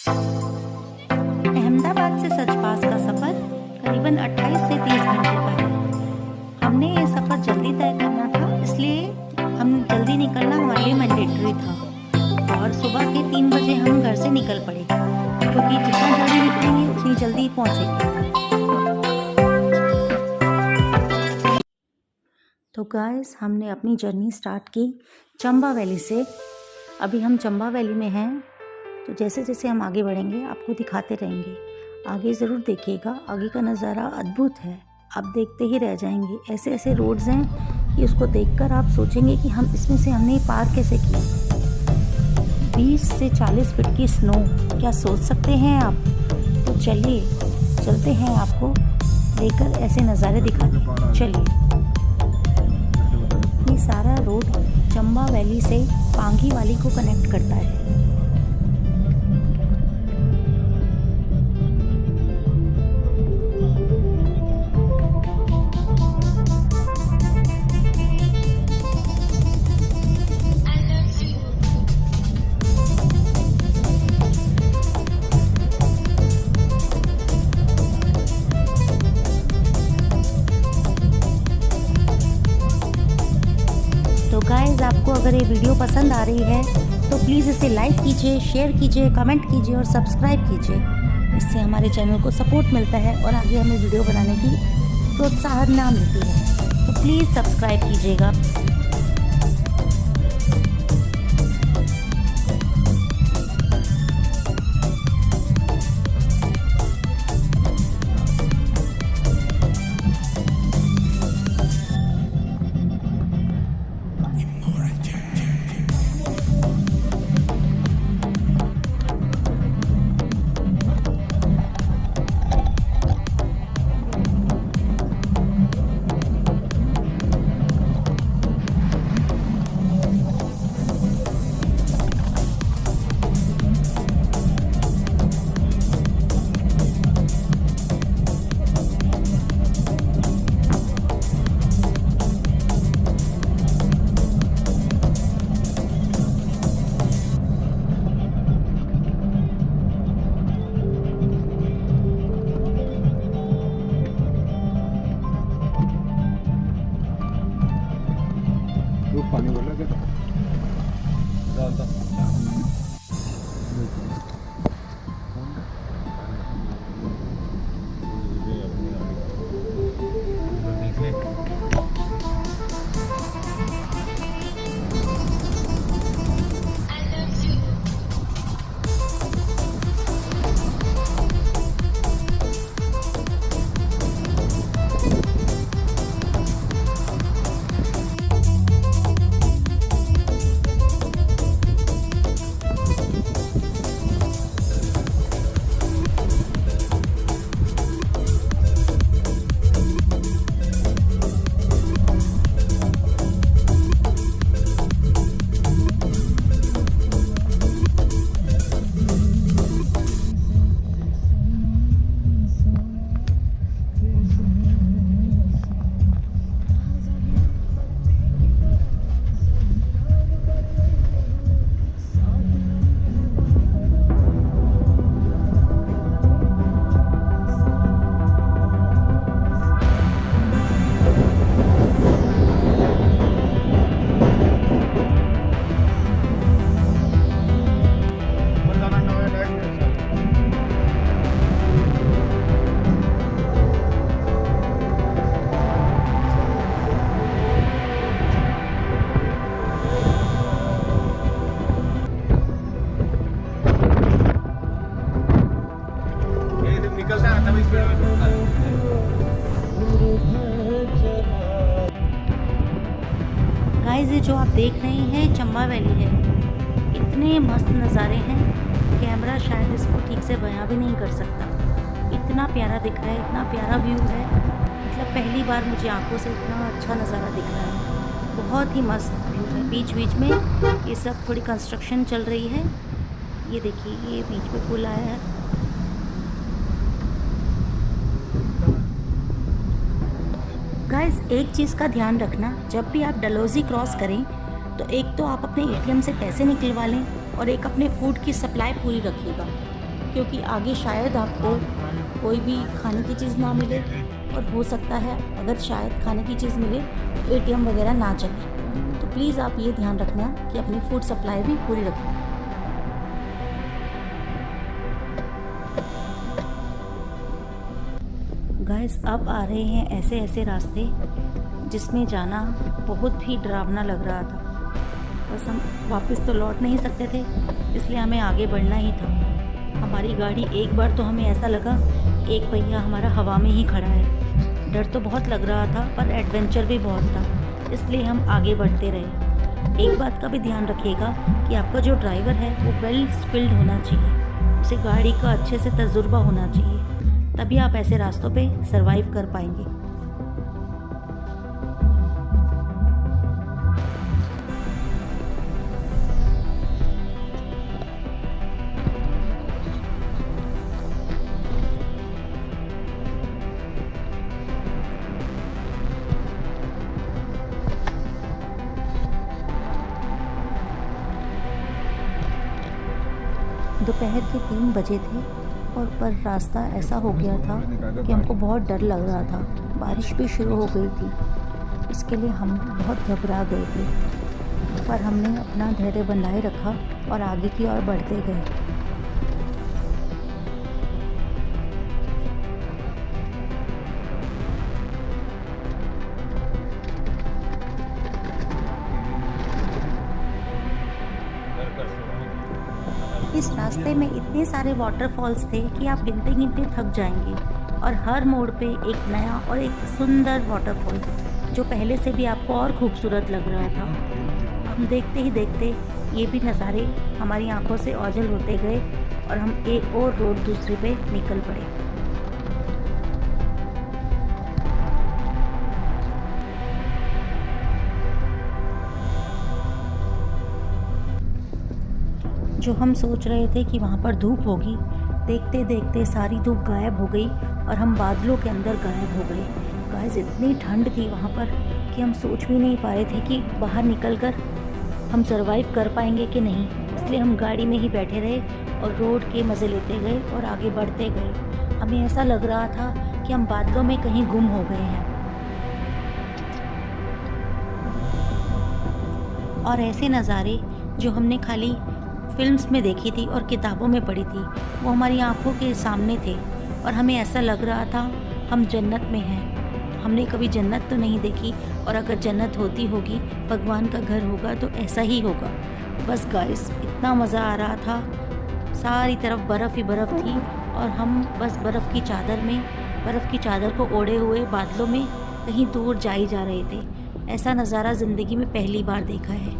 अहमदाबाद से सचपास का सफ़र करीबन 28 से 30 घंटे का है। हमने ये सफ़र जल्दी तय करना था, इसलिए हम जल्दी निकलना हमारे लिए मैंडेटरी था और सुबह के 3 बजे हम घर से निकल पड़े, क्योंकि जितना जल्दी निकलेंगे उतनी जल्दी पहुँचेंगे। तो गाइस, हमने अपनी जर्नी स्टार्ट की चंबा वैली से। अभी हम चंबा वैली में हैं, तो जैसे जैसे हम आगे बढ़ेंगे आपको दिखाते रहेंगे। आगे ज़रूर देखिएगा, आगे का नज़ारा अद्भुत है, आप देखते ही रह जाएंगे। ऐसे ऐसे रोड्स हैं कि उसको देखकर आप सोचेंगे कि हम इसमें से हमने पार कैसे किया। 20 से 40 फीट की स्नो, क्या सोच सकते हैं आप? तो चलिए चलते हैं, आपको देखकर ऐसे नज़ारे दिखाते। चलिए, ये सारा रोड चंबा वैली से पांगी वैली को कनेक्ट करता है। तो गाइस, आपको अगर ये वीडियो पसंद आ रही है तो प्लीज़ इसे लाइक कीजिए, शेयर कीजिए, कमेंट कीजिए और सब्सक्राइब कीजिए। इससे हमारे चैनल को सपोर्ट मिलता है और आगे हमें वीडियो बनाने की प्रोत्साहन मिलती है। तो प्लीज़ सब्सक्राइब कीजिएगा। पानी बोला क्या डालता गाइस, ये जो आप देख रहे हैं चंबा वैली है। इतने मस्त नज़ारे हैं, कैमरा शायद इसको ठीक से बयां भी नहीं कर सकता। इतना प्यारा दिख रहा है, इतना प्यारा व्यू है। मतलब पहली बार मुझे आंखों से इतना अच्छा नज़ारा दिख रहा है। बहुत ही मस्त व्यू है। बीच बीच में ये सब थोड़ी कंस्ट्रक्शन चल रही है। ये देखिए, ये बीच में पुल आया है। गाइस, एक चीज़ का ध्यान रखना, जब भी आप डलहौजी क्रॉस करें तो एक तो आप अपने एटीएम से पैसे निकलवा लें और एक अपने फूड की सप्लाई पूरी रखिएगा, क्योंकि आगे शायद आपको कोई भी खाने की चीज़ ना मिले, और हो सकता है अगर शायद खाने की चीज़ मिले तो एटीएम वगैरह ना चले। तो प्लीज़ आप ये ध्यान रखना कि अपनी फूड सप्लाई भी पूरी रखें। गाइस, अब आ रहे हैं ऐसे ऐसे रास्ते जिसमें जाना बहुत ही डरावना लग रहा था। बस हम वापस तो लौट नहीं सकते थे, इसलिए हमें आगे बढ़ना ही था। हमारी गाड़ी एक बार तो हमें ऐसा लगा एक पहिया हमारा हवा में ही खड़ा है। डर तो बहुत लग रहा था पर एडवेंचर भी बहुत था, इसलिए हम आगे बढ़ते रहे। एक बात का भी ध्यान रखिएगा कि आपका जो ड्राइवर है वो वेल स्किल्ड होना चाहिए, उसे गाड़ी का अच्छे से तजुर्बा होना चाहिए, तभी आप ऐसे रास्तों पे सरवाइव कर पाएंगे। दोपहर के 3 बजे थे और पर रास्ता ऐसा हो गया था कि हमको बहुत डर लग रहा था। बारिश भी शुरू हो गई थी, इसके लिए हम बहुत घबरा गए थे, पर हमने अपना धैर्य बनाए रखा और आगे की ओर बढ़ते गए। इस रास्ते में इतने सारे वाटरफॉल्स थे कि आप गिनते गिनते थक जाएंगे, और हर मोड़ पे एक नया और एक सुंदर वाटरफॉल जो पहले से भी आपको और खूबसूरत लग रहा था। हम देखते ही देखते ये भी नज़ारे हमारी आंखों से ओझल होते गए और हम एक और रोड दूसरे पे निकल पड़े। जो हम सोच रहे थे कि वहाँ पर धूप होगी, देखते देखते सारी धूप गायब हो गई और हम बादलों के अंदर गायब हो गए। गाइस, इतनी ठंड थी वहाँ पर कि हम सोच भी नहीं पाए थे कि बाहर निकलकर हम सरवाइव कर पाएंगे कि नहीं, इसलिए हम गाड़ी में ही बैठे रहे और रोड के मज़े लेते गए और आगे बढ़ते गए। हमें ऐसा लग रहा था कि हम बादलों में कहीं गुम हो गए हैं। और ऐसे नज़ारे जो हमने खाली फिल्म्स में देखी थी और किताबों में पढ़ी थी, वो हमारी आंखों के सामने थे और हमें ऐसा लग रहा था हम जन्नत में हैं। हमने कभी जन्नत तो नहीं देखी, और अगर जन्नत होती होगी, भगवान का घर होगा, तो ऐसा ही होगा। बस गाइस, इतना मज़ा आ रहा था, सारी तरफ बर्फ़ ही बर्फ़ थी और हम बस बर्फ़ की चादर को ओढ़े हुए बादलों में कहीं दूर जा ही जा रहे थे। ऐसा नज़ारा ज़िंदगी में पहली बार देखा है।